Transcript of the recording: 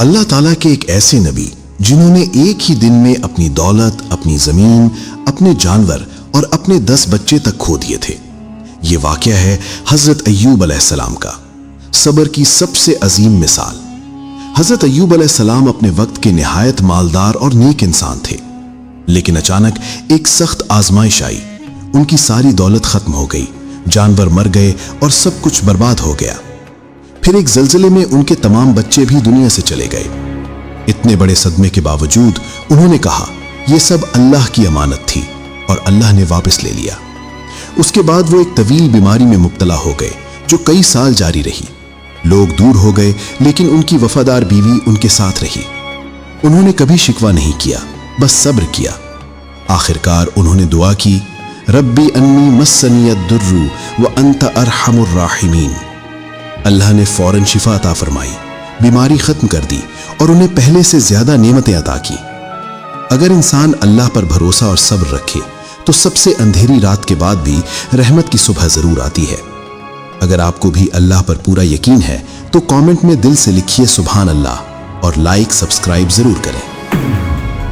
اللہ ताला के एक ऐसे नबी जिन्होंने एक ही दिन में अपनी दौलत, अपनी जमीन, अपने जानवर और अपने 10 बच्चे तक खो दिए थे। ये वाकया है हजरत अय्यूब अलैहिस्सलाम का, सब्र की सबसे अजीम मिसाल। हजरत अय्यूब अलैहिस्सलाम अपने वक्त के निहायत मालदार और नेक इंसान थे, लेकिन अचानक एक सख्त आजमाइश आई। उनकी सारी दौलत खत्म हो गई, जानवर मर गए और सब कुछ बर्बाद हो गया। फिर एक जल्जले में उनके तमाम बच्चे भी दुनिया से चले गए। इतने बड़े सदमे के बावजूद उन्होंने कहा यह सब अल्लाह की अमानत थी और अल्लाह ने वापस ले लिया। उसके बाद वो एक तवील बीमारी में मुब्तला हो गए जो कई साल जारी रही। लोग दूर हो गए लेकिन उनकी वफादार बीवी उनके साथ रही। उन्होंने कभी शिकवा नहीं किया, बस सब्र किया। आखिरकार उन्होंने दुआ की, रब्बी अन्नी मस्सनियद दुर्रु व अंत अरहमुर राहिमीन। अल्लाह ने फौरन शिफा अता फरमाई, बीमारी खत्म कर दी और उन्हें पहले से ज्यादा नेमतें अता की। अगर इंसान अल्लाह पर भरोसा और सब्र रखे तो सबसे अंधेरी रात के बाद भी रहमत की सुबह जरूर आती है। अगर आपको भी अल्लाह पर पूरा यकीन है तो कमेंट में दिल से लिखिए सुभान अल्लाह और लाइक सब्सक्राइब जरूर करें।